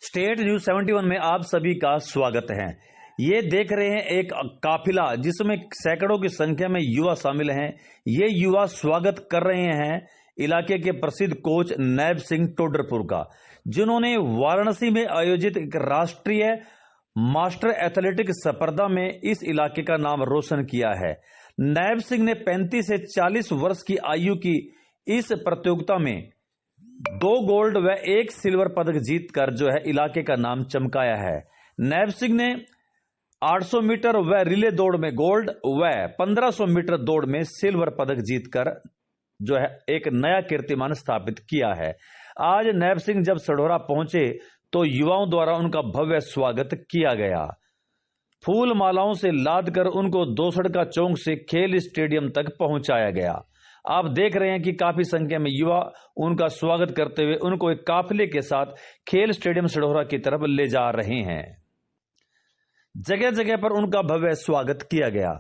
State news 71 में आप सभी का स्वागत है। ये देख रहे हैं एक काफिला जिसमें सैकड़ों की संख्या में युवा शामिल हैं। ये युवा स्वागत कर रहे हैं इलाके के प्रसिद्ध कोच नैब सिंह टोडरपुर का, जिन्होंने वाराणसी में आयोजित एक राष्ट्रीय मास्टर एथलेटिक स्पर्धा में इस इलाके का नाम रोशन किया है। नैब सिंह ने 35 से 40 वर्ष की आयु की इस प्रतियोगिता में 2 गोल्ड व 1 सिल्वर पदक जीतकर जो है इलाके का नाम चमकाया है। नैब सिंह ने 800 मीटर व रिले दौड़ में गोल्ड व 1500 मीटर दौड़ में सिल्वर पदक जीतकर जो है एक नया कीर्तिमान स्थापित किया है। आज नैब सिंह जब सढौरा पहुंचे तो युवाओं द्वारा उनका भव्य स्वागत किया गया। फूल मालाओं से लाद कर उनको दोसड़का चौक से खेल स्टेडियम तक पहुंचाया गया। आप देख रहे हैं कि काफी संख्या में युवा उनका स्वागत करते हुए उनको एक काफिले के साथ खेल स्टेडियम सढौरा की तरफ ले जा रहे हैं। जगह जगह पर उनका भव्य स्वागत किया गया।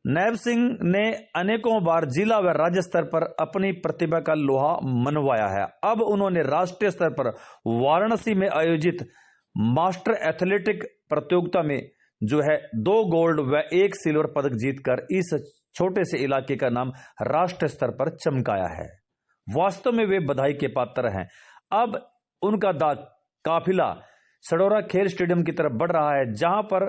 नैब सिंह ने अनेकों बार जिला व राज्य स्तर पर अपनी प्रतिभा का लोहा मनवाया है। अब उन्होंने राष्ट्रीय स्तर पर वाराणसी में आयोजित मास्टर एथलेटिक प्रतियोगिता में जो है 2 गोल्ड व 1 सिल्वर पदक जीतकर इस छोटे से इलाके का नाम राष्ट्रीय स्तर पर चमकाया है। वास्तव में वे बधाई के पात्र हैं। अब उनका काफिला सढौरा खेल स्टेडियम की तरफ बढ़ रहा है, जहां पर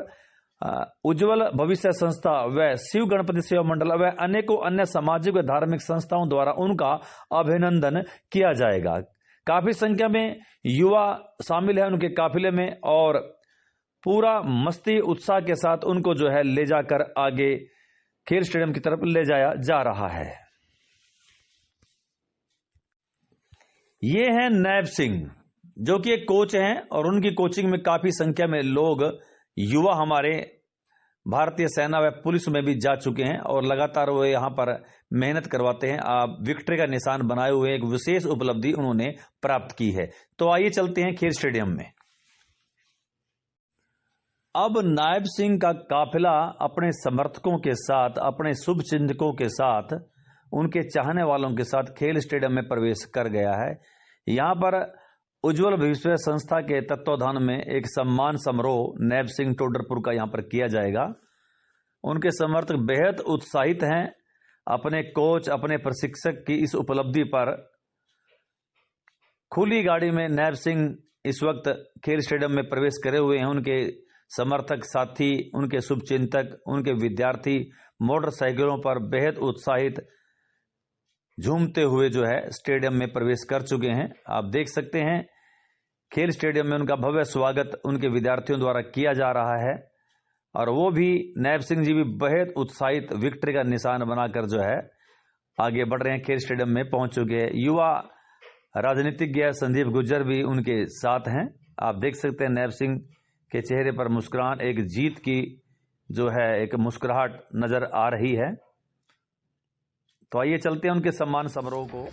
उज्जवल भविष्य संस्था व शिव गणपति सेवा मंडल व अनेकों अन्य सामाजिक व धार्मिक संस्थाओं द्वारा उनका अभिनंदन किया जाएगा। काफी संख्या में युवा शामिल है उनके काफिले में और पूरा मस्ती उत्साह के साथ उनको जो है ले जाकर आगे खेल स्टेडियम की तरफ ले जाया जा रहा है। ये हैं नैब सिंह, जो कि एक कोच हैं और उनकी कोचिंग में काफी संख्या में लोग युवा हमारे भारतीय सेना व पुलिस में भी जा चुके हैं और लगातार वो यहां पर मेहनत करवाते हैं। आप विक्ट्री का निशान बनाए हुए एक विशेष उपलब्धि उन्होंने प्राप्त की है। तो आइए चलते हैं खेल स्टेडियम में। अब नैब सिंह का काफिला अपने समर्थकों के साथ, अपने शुभचिंतकों के साथ, उनके चाहने वालों के साथ खेल स्टेडियम में प्रवेश कर गया है। यहां पर उज्जवल भविष्य संस्था के तत्वाधान में एक सम्मान समारोह नैब सिंह टोडरपुर का यहां पर किया जाएगा। उनके समर्थक बेहद उत्साहित हैं अपने कोच, अपने प्रशिक्षक की इस उपलब्धि पर। खुली गाड़ी में नैब सिंह इस वक्त खेल स्टेडियम में प्रवेश करे हुए हैं। उनके समर्थक साथी, उनके शुभचिंतक, उनके विद्यार्थी मोटरसाइकिलों पर बेहद उत्साहित झूमते हुए जो है स्टेडियम में प्रवेश कर चुके हैं। आप देख सकते हैं खेल स्टेडियम में उनका भव्य स्वागत उनके विद्यार्थियों द्वारा किया जा रहा है और वो भी नैब सिंह जी भी बेहद उत्साहित विक्ट्री का निशान बनाकर जो है आगे बढ़ रहे हैं। खेल स्टेडियम में पहुंच चुके हैं। युवा राजनीतिज्ञ संदीप गुर्जर भी उनके साथ हैं। आप देख सकते हैं नैब सिंह के चेहरे पर मुस्कुराहट, एक जीत की जो है एक मुस्कुराहट नजर आ रही है। तो आइए चलते हैं उनके सम्मान समारोह को।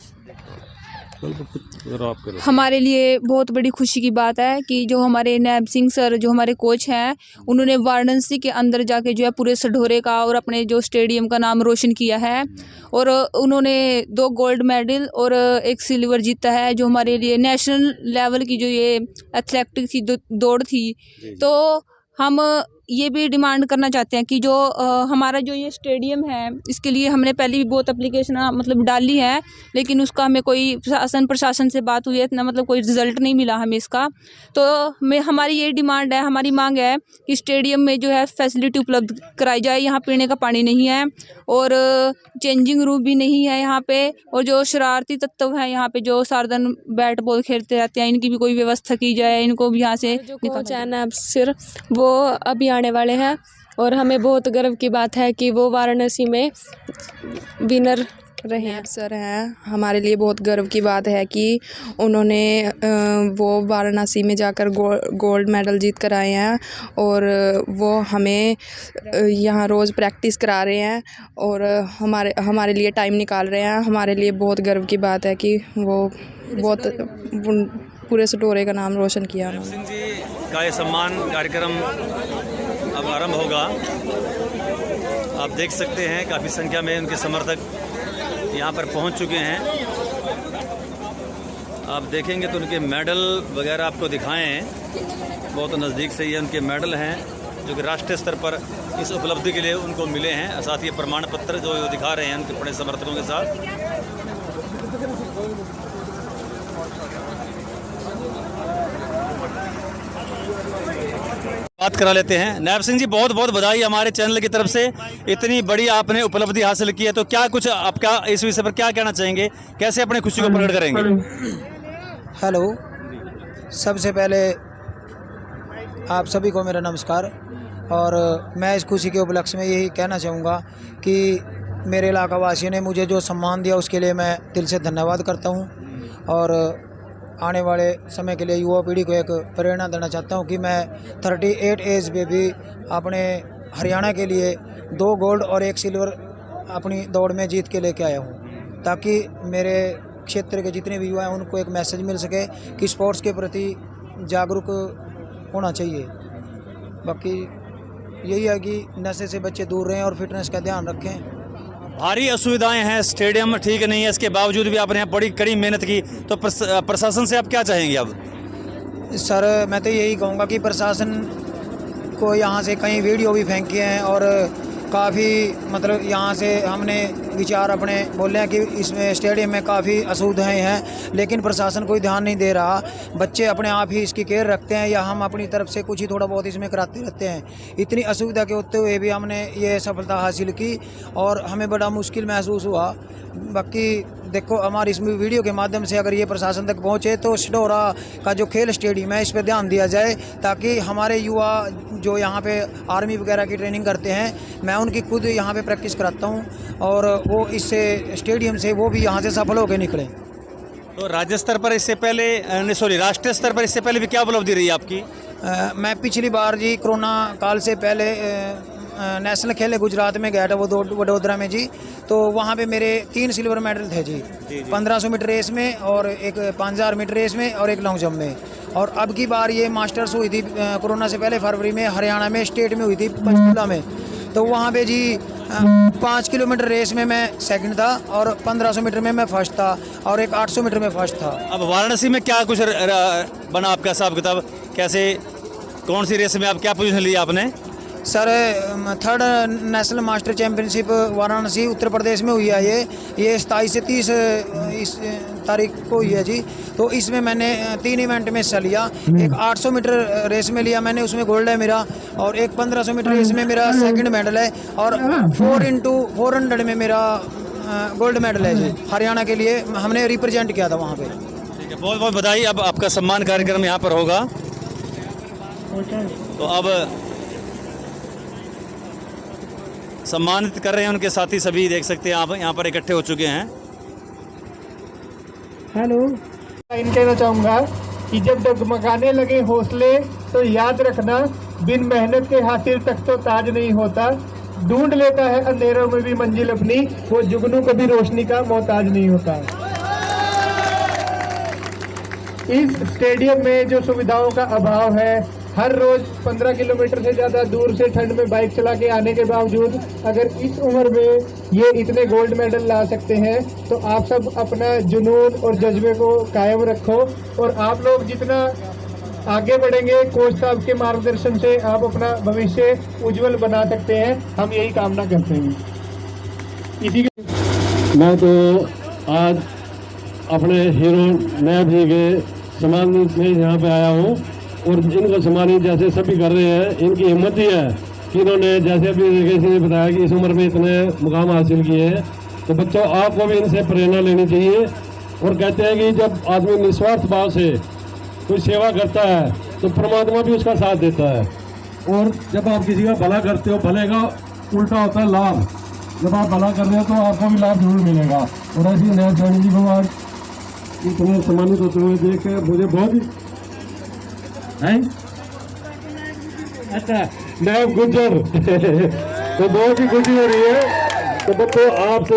हमारे लिए बहुत बड़ी खुशी की बात है कि जो हमारे नैब सिंह सर, जो हमारे कोच हैं, उन्होंने वाराणसी के अंदर जाके जो है पूरे सढौरे का और अपने जो स्टेडियम का नाम रोशन किया है और उन्होंने 2 गोल्ड मेडल और 1 सिल्वर जीता है, जो हमारे लिए नेशनल लेवल की जो ये एथलेटिक्स की दौड़ थी। तो हम ये भी डिमांड करना चाहते हैं कि जो हमारा जो ये स्टेडियम है, इसके लिए हमने पहले भी बहुत एप्लीकेशन मतलब डाली है, लेकिन उसका हमें कोई प्रशासन से बात हुई है, इतना मतलब कोई रिजल्ट नहीं मिला हमें इसका। तो हमारी ये डिमांड है, हमारी मांग है कि स्टेडियम में जो है फैसिलिटी उपलब्ध कराई जाए। यहाँ पीने का पानी नहीं है और चेंजिंग रूम भी नहीं है यहाँ पे, और जो शरारती तत्व हैं यहाँ पे जो सारा दिन बैट बॉल खेलते रहते हैं, इनकी भी कोई व्यवस्था की जाए। इनको भी यहाँ से सिर्फ वो अभी आने वाले हैं और हमें बहुत गर्व की बात है कि वो वाराणसी में विनर रहे हैं। सर हैं, हमारे लिए बहुत गर्व की बात है कि उन्होंने वो वाराणसी में जाकर गोल्ड मेडल जीत कर आए हैं और वो हमें यहाँ रोज़ प्रैक्टिस करा रहे हैं और हमारे लिए टाइम निकाल रहे हैं। हमारे लिए बहुत गर्व की बात है कि वो बहुत पूरे सढौरे का नाम रोशन किया। नैब सिंह जी का ये सम्मान कार्यक्रम अब आरंभ होगा। आप देख सकते हैं काफ़ी संख्या में उनके समर्थक यहाँ पर पहुँच चुके हैं। आप देखेंगे तो उनके मेडल वगैरह आपको दिखाएं। बहुत नज़दीक से ये उनके मेडल हैं जो कि राष्ट्रीय स्तर पर इस उपलब्धि के लिए उनको मिले हैं। साथ ही प्रमाण पत्र जो दिखा रहे हैं उनके बड़े समर्थकों के साथ। बात करा लेते हैं। नायब सिंह जी, बहुत बहुत बधाई हमारे चैनल की तरफ से, इतनी बड़ी आपने उपलब्धि हासिल की है, तो क्या कुछ आपका इस विषय पर क्या कहना चाहेंगे, कैसे अपनी खुशी को प्रकट करेंगे? हेलो, सबसे पहले आप सभी को मेरा नमस्कार। और मैं इस खुशी के उपलक्ष्य में यही कहना चाहूँगा कि मेरे इलाका वासियों ने मुझे जो सम्मान दिया उसके लिए मैं दिल से धन्यवाद करता हूँ। और आने वाले समय के लिए युवा पीढ़ी को एक प्रेरणा देना चाहता हूँ कि मैं 38 एज में भी अपने हरियाणा के लिए 2 गोल्ड और 1 सिल्वर अपनी दौड़ में जीत के लेके आया हूँ, ताकि मेरे क्षेत्र के जितने भी युवा हैं उनको एक मैसेज मिल सके कि स्पोर्ट्स के प्रति जागरूक होना चाहिए। बाकी यही है कि नशे से बच्चे दूर रहें और फिटनेस का ध्यान रखें। भारी असुविधाएं हैं, स्टेडियम ठीक नहीं है, इसके बावजूद भी आपने यहाँ बड़ी कड़ी मेहनत की, तो प्रशासन से आप क्या चाहेंगे? अब सर, मैं तो यही कहूँगा कि प्रशासन को यहाँ से कई वीडियो भी फेंके हैं और काफ़ी मतलब यहाँ से हमने विचार अपने बोले हैं कि इसमें स्टेडियम में काफ़ी असुविधाएं हैं, लेकिन प्रशासन कोई ध्यान नहीं दे रहा। बच्चे अपने आप ही इसकी केयर रखते हैं या हम अपनी तरफ से कुछ ही थोड़ा बहुत इसमें कराते रहते हैं। इतनी असुविधा के होते हुए भी हमने ये सफलता हासिल की और हमें बड़ा मुश्किल महसूस हुआ। बाकी देखो, हमारी इस वीडियो के माध्यम से अगर ये प्रशासन तक पहुँचे तो सिडोरा का जो खेल स्टेडियम है इस पर ध्यान दिया जाए, ताकि हमारे युवा जो यहाँ पे आर्मी वगैरह की ट्रेनिंग करते हैं, मैं उनकी खुद यहाँ पे प्रैक्टिस कराता हूँ और वो इससे स्टेडियम से वो भी यहाँ से सफल होकर निकले। तो राज्य स्तर पर इससे पहले राष्ट्रीय स्तर पर इससे पहले भी क्या उपलब्धि रही आपकी? मैं पिछली बार जी कोरोना काल से पहले नेशनल खेले गुजरात में गया था, वो वडोदरा में जी। तो वहाँ पे मेरे 3 सिल्वर मेडल थे जी, 1500 मीटर रेस में और एक 5000 मीटर रेस में और एक लॉन्ग जंप में। और अब की बार ये मास्टर्स हुई थी कोरोना से पहले फरवरी में हरियाणा में स्टेट में हुई थी पंचकूला में। तो वहाँ पे जी 5 किलोमीटर रेस में मैं सेकंड था और 1500 मीटर में मैं फर्स्ट था और एक 800 मीटर में फर्स्ट था। अब वाराणसी में क्या कुछ बना आपका हिसाब किताब, कैसे कौन सी रेस में आप क्या पोजीशन ली आपने? Sir, 3rd national master championship Varanasi Uttar Pradesh में हुई है। ये 27 से 30 इस तारीख को हुई है जी। तो इसमें मैंने 3 इवेंट में हिस्सा लिया। एक 800 मीटर रेस में लिया मैंने, उसमें गोल्ड है मेरा, और एक 1500 मीटर रेस में मेरा सेकंड मेडल है और 4x400 में मेरा गोल्ड मेडल है जी। हरियाणा के लिए हमने रिप्रेजेंट किया था वहाँ पे। ठीक है, बहुत बहुत बधाई। अब आपका सम्मान कार्यक्रम यहाँ पर होगा। तो अब सम्मानित कर रहे हैं उनके साथी, सभी देख सकते हैं आप यहाँ पर इकट्ठे हो चुके हैं। हेलो, इन कहना चाहूँगा कि जब डगमगाने लगे हौसले तो याद रखना, बिन मेहनत के हासिल तक तो ताज नहीं होता। ढूंढ लेता है अंधेरों में भी मंजिल अपनी, वो जुगनू कभी रोशनी का मोहताज नहीं होता। इस स्टेडियम में जो सुविधाओं का अभाव है, हर रोज 15 किलोमीटर से ज़्यादा दूर से ठंड में बाइक चला के आने के बावजूद अगर इस उम्र में ये इतने गोल्ड मेडल ला सकते हैं, तो आप सब अपना जुनून और जज्बे को कायम रखो। और आप लोग जितना आगे बढ़ेंगे, कोच साहब के मार्गदर्शन से आप अपना भविष्य उज्जवल बना सकते हैं। हम यही कामना करते हैं। इसी के मैं तो आज अपने हीरो नायब जी के सम्मान में यहाँ पे आया हूँ और इनको सम्मानित जैसे सभी कर रहे हैं। इनकी हिम्मत ही है कि इन्होंने जैसे अभी किसी ने बताया कि इस उम्र में इतने मुकाम हासिल किए हैं। तो बच्चों, आपको भी इनसे प्रेरणा लेनी चाहिए। और कहते हैं कि जब आदमी निस्वार्थ भाव से कोई सेवा करता है तो परमात्मा भी उसका साथ देता है। और जब आप किसी का भला करते हो, भले का उल्टा होता है लाभ। जब आप भला कर रहे हो तो आपको भी लाभ जरूर मिलेगा। और ऐसी नायब साहनी जी को आज इतने सम्मानित होते हुए देख के मुझे बहुत ही अच्छा नायब गुज्जर तो बहुत ही खुशी हो रही है। तो बच्चों, आपसे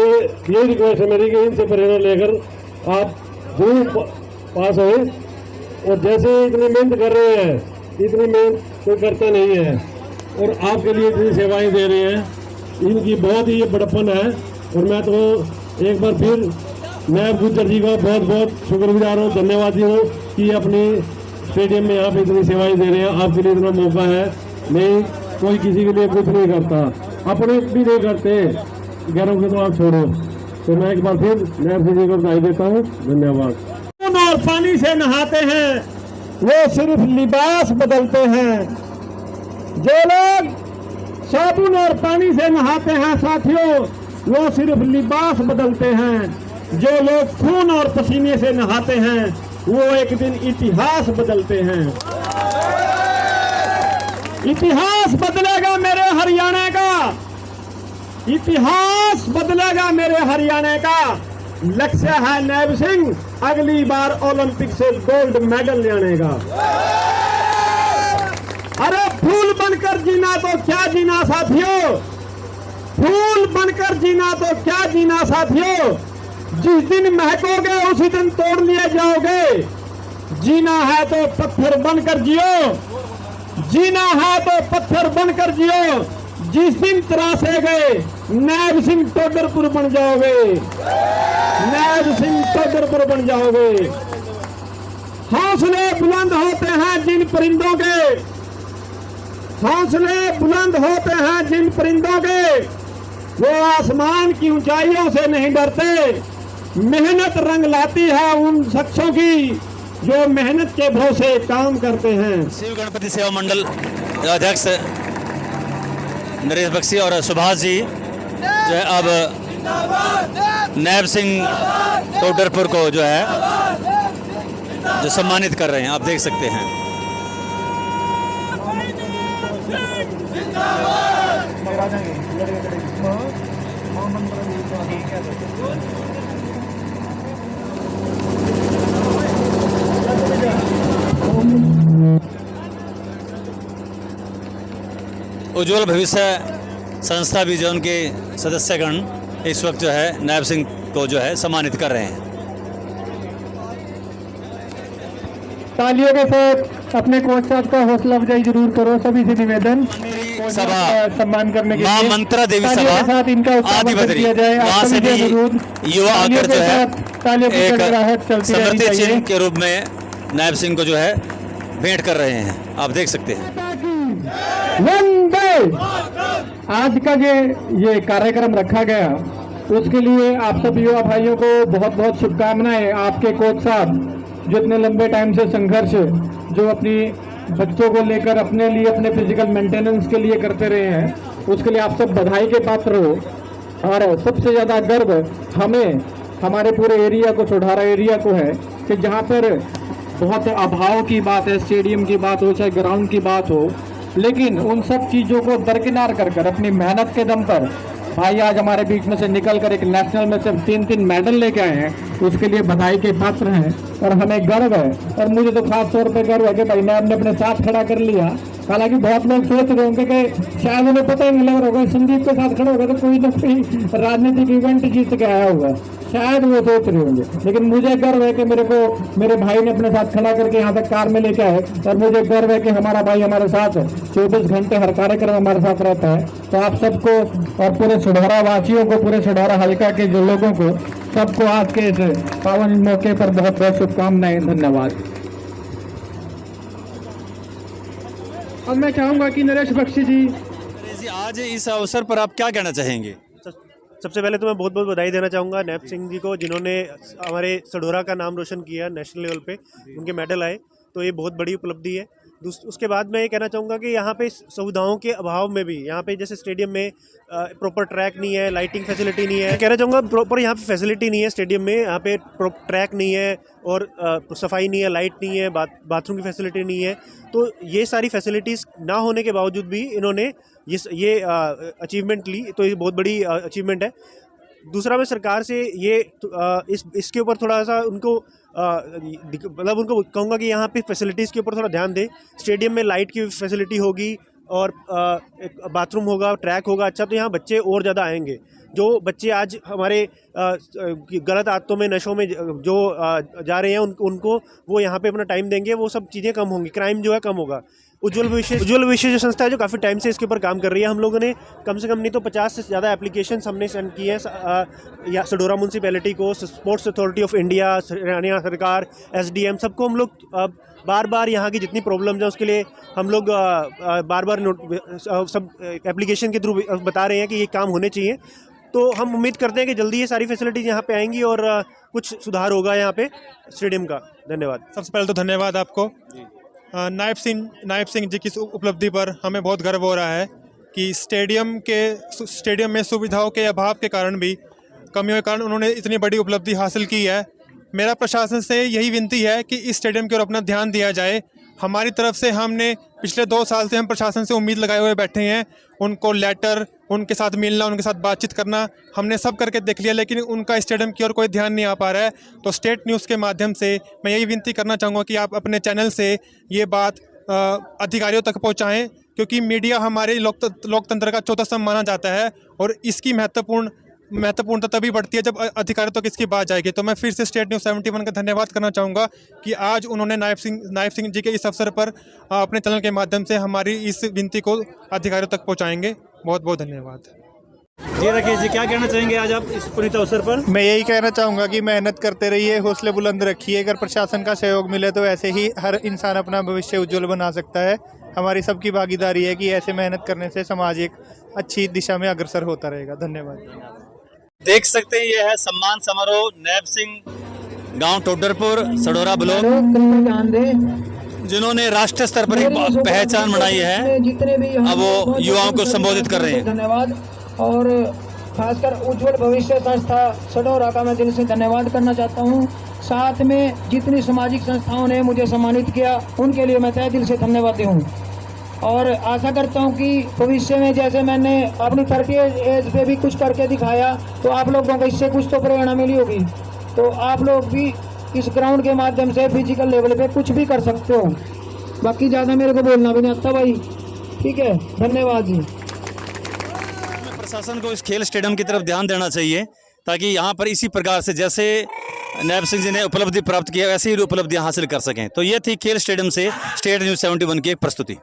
ये रिक्वेस्ट है मेरी कि इनसे प्रेरणा लेकर आप जरूर पास हो। और जैसे इतनी मेहनत कर रहे हैं, इतनी मेहनत कोई करता नहीं है और आपके लिए इतनी सेवाएं दे रहे हैं, इनकी बहुत ही बड़प्पन है। और मैं तो एक बार फिर नायब गुज्जर जी का बहुत बहुत शुक्रगुजार हूँ, धन्यवादी हूँ कि अपनी स्टेडियम में आप इतनी सेवाएं दे रहे हैं, आपके लिए इतना मौका है। मैं कोई किसी के लिए कुछ नहीं करता, अपने भी नहीं करते, गैरों के तो आप छोड़ो। तो मैं एक बार फिर नायब सिंह जी को बधाई देता हूँ। धन्यवाद। और पानी से नहाते हैं वो सिर्फ लिबास बदलते हैं। जो लोग साबुन और पानी से नहाते हैं साथियों, वो सिर्फ लिबास बदलते हैं। जो लोग खून और पसीने से नहाते हैं वो एक दिन इतिहास बदलते हैं। इतिहास बदलेगा मेरे हरियाणा का, इतिहास बदलेगा मेरे हरियाणा का। लक्ष्य है नायब सिंह अगली बार ओलंपिक से गोल्ड मेडल लाने का। अरे फूल बनकर जीना तो क्या जीना साथियों, फूल बनकर जीना तो क्या जीना साथियों। जिस दिन महकोगे उसी दिन तोड़ लिए जाओगे। जीना है तो पत्थर बनकर जियो, जीना है तो पत्थर बनकर जियो। जिस दिन तरासे गए नायब सिंह टोडरपुर बन जाओगे, नायब सिंह टोडरपुर बन जाओगे। हौसले बुलंद होते हैं जिन परिंदों के, हौसले बुलंद होते हैं जिन परिंदों के, वो आसमान की ऊंचाइयों से नहीं डरते। मेहनत रंग लाती है उन शख्सों की जो मेहनत के भरोसे काम करते हैं। शिव गणपति सेवा मंडल अध्यक्ष नरेश बख्शी और सुभाष जी जो है अब नायब सिंह टोडरपुर को जो है जो सम्मानित कर रहे हैं, आप देख सकते हैं। उज्ज्वल भविष्य संस्था भी जो उनके सदस्यगण इस वक्त जो है नायब सिंह को जो है सम्मानित कर रहे हैं। तालियों के साथ अपने कोच साहब का हौसला अफजाई जरूर करो, सभी से निवेदन। सभा सम्मान करने के मां लिए मंत्रा देवी तालियों के सभा साथ इनका आदि उत्साह किया जाए। वहां से भी युवा आकर जो है एक समृद्धि चिन्ह के रूप में नायब सिंह को जो है भेंट कर रहे हैं, आप देख सकते हैं। वंदे आज का ये कार्यक्रम रखा गया, उसके लिए आप सब युवा भाइयों को बहुत बहुत शुभकामनाएं। आपके कोच साहब जो इतने लंबे टाइम से संघर्ष जो अपनी बच्चों को लेकर अपने लिए अपने फिजिकल मेंटेनेंस के लिए करते रहे हैं, उसके लिए आप सब बधाई के पात्र हो। और सबसे ज़्यादा गर्व हमें हमारे पूरे एरिया को, सोढ़ारा एरिया को है कि जहाँ पर बहुत अभाव की बात है, स्टेडियम की बात हो, चाहे ग्राउंड की बात हो, लेकिन उन सब चीज़ों को दरकिनार कर कर अपनी मेहनत के दम पर भाई आज हमारे बीच में से निकल कर एक नेशनल में से 3-3 मेडल लेके आए हैं, उसके लिए बधाई के पात्र हैं और हमें गर्व है। और मुझे तो खास तौर पे गर्व है कि भाई नायब ने अपने साथ खड़ा कर लिया। हालांकि बहुत लोग सोच रहे होंगे कि शायद उन्हें पता ही नहीं लग रहा होगा संदीप के साथ खड़ा होगा तो कोई ना कोई राजनीतिक इवेंट जीत के आया होगा, शायद वो सोच रहे होंगे। लेकिन मुझे गर्व है कि मेरे भाई ने अपने साथ खड़ा करके यहाँ तक कार में लेके आए, और मुझे गर्व है कि हमारा भाई हमारे साथ 24 घंटे हर कार्यक्रम हमारे साथ रहता है। तो आप सबको और पूरे सोढ़ारा वासियों को, पूरे सोढ़ारा हल्का के जो लोगों को, सबको आज के इस पावन मौके पर बहुत बहुत शुभकामनाएं। धन्यवाद। अब मैं चाहूंगा कि नरेश बख्शी जी आज इस अवसर पर आप क्या कहना चाहेंगे? सबसे पहले तो मैं बहुत बहुत बधाई देना चाहूँगा नायब सिंह जी को, जिन्होंने हमारे सढौरा का नाम रोशन किया नेशनल लेवल पे, उनके मेडल आए, तो ये बहुत बड़ी उपलब्धि है। उसके बाद मैं ये कहना चाहूँगा कि यहाँ पे सुविधाओं के अभाव में भी, यहाँ पे जैसे स्टेडियम में प्रॉपर ट्रैक नहीं है, लाइटिंग फैसिलिटी नहीं है, कहना चाहूँगा प्रॉपर यहाँ पे फैसिलिटी नहीं है स्टेडियम में, यहाँ पे ट्रैक नहीं है और सफाई नहीं है, लाइट नहीं है, बाथरूम की फैसिलिटी नहीं है। तो ये सारी फैसिलिटीज़ ना होने के बावजूद भी इन्होंने ये अचीवमेंट ली, तो ये बहुत बड़ी अचीवमेंट है। दूसरा मैं सरकार से ये इसके ऊपर थोड़ा सा उनको मतलब उनको कहूँगा कि यहाँ पे फैसिलिटीज़ के ऊपर थोड़ा ध्यान दें। स्टेडियम में लाइट की फैसिलिटी होगी और बाथरूम होगा, ट्रैक होगा अच्छा, तो यहाँ बच्चे और ज़्यादा आएंगे। जो बच्चे आज हमारे गलत आदतों में, नशों में जो जा रहे हैं, उनको वो यहाँ पे अपना टाइम देंगे, वो सब चीज़ें कम होंगी, क्राइम जो है कम होगा। उज्ज्वल भविष्य जो संस्था है जो काफ़ी टाइम से इसके ऊपर काम कर रही है, हम लोगों ने कम से कम नहीं तो 50 से ज़्यादा एप्लीकेशंस हमने सेंड किए हैं सढौरा म्यूनसिपैलिटी को, sports authority of India, Haryana सरकार, SDM, सबको हम लोग बार बार यहाँ की जितनी प्रॉब्लम्स हैं उसके लिए हम लोग बार बार सब एप्लीकेशन के थ्रू बता रहे हैं कि ये काम होने चाहिए। तो हम उम्मीद करते हैं कि जल्दी ये सारी फैसिलिटीज़ यहाँ पे आएंगी और कुछ सुधार होगा यहाँ पे स्टेडियम का। धन्यवाद। सबसे पहले तो धन्यवाद आपको। नायब सिंह जी की उपलब्धि पर हमें बहुत गर्व हो रहा है कि स्टेडियम में सुविधाओं के अभाव के कारण भी, कमियों के कारण उन्होंने इतनी बड़ी उपलब्धि हासिल की है। मेरा प्रशासन से यही विनती है कि इस स्टेडियम की ओर अपना ध्यान दिया जाए। हमारी तरफ से हमने पिछले 2 साल से हम प्रशासन से उम्मीद लगाए हुए बैठे हैं। उनको लेटर, उनके साथ मिलना, उनके साथ बातचीत करना, हमने सब करके देख लिया, लेकिन उनका स्टेडियम की ओर कोई ध्यान नहीं आ पा रहा है। तो स्टेट न्यूज़ के माध्यम से मैं यही विनती करना चाहूँगा कि आप अपने चैनल से ये बात अधिकारियों तक पहुँचाएँ, क्योंकि मीडिया हमारे लोकतंत्र का चौथा स्तंभ माना जाता है और इसकी महत्वपूर्णता तभी बढ़ती है जब अधिकारियों तक इसकी बात जाएगी। तो मैं फिर से स्टेट न्यूज़ 71 का धन्यवाद करना चाहूँगा कि आज उन्होंने नायब सिंह जी के इस अवसर पर अपने चैनल के माध्यम से हमारी इस विनती को अधिकारियों तक पहुँचाएंगे। बहुत बहुत धन्यवाद। जी राकेश जी, क्या कहना चाहेंगे आज आप इस पुनीत अवसर पर? मैं यही कहना चाहूँगा कि मेहनत करते रहिए, हौसले बुलंद रखिए। अगर प्रशासन का सहयोग मिले तो ऐसे ही हर इंसान अपना भविष्य उज्जवल बना सकता है। हमारी सबकी भागीदारी है कि ऐसे मेहनत करने से समाज एक अच्छी दिशा में अग्रसर होता रहेगा। धन्यवाद। देख सकते हैं यह है सम्मान समारोह नायब सिंह गांव टोडरपुर सडोरा ब्लॉक, जिन्होंने राष्ट्रीय स्तर पर एक पहचान बनाई है। अब वो युवाओं को संबोधित कर रहे हैं। धन्यवाद। और खासकर उज्जवल भविष्य संस्था सडोरा का मैं दिल से धन्यवाद करना चाहता हूँ। साथ में जितनी सामाजिक संस्थाओं ने मुझे सम्मानित किया उनके लिए मैं तहे दिल से धन्यवाद दूँ। और आशा करता हूं कि भविष्य में जैसे मैंने अपनी 30 एज पे भी कुछ करके दिखाया, तो आप लोगों को इससे कुछ तो प्रेरणा मिली होगी। तो आप लोग भी इस ग्राउंड के माध्यम से फिजिकल लेवल पे कुछ भी कर सकते हो। बाकी ज़्यादा मेरे को बोलना भी नहीं आता भाई। ठीक है, धन्यवाद जी। प्रशासन को इस खेल स्टेडियम की तरफ ध्यान देना चाहिए, ताकि यहाँ पर इसी प्रकार से जैसे नायब सिंह जी ने उपलब्धि प्राप्त किया वैसे ही उपलब्धियाँ हासिल कर सकें। तो ये थी खेल स्टेडियम से स्टेट न्यूज़ 71 की एक प्रस्तुति।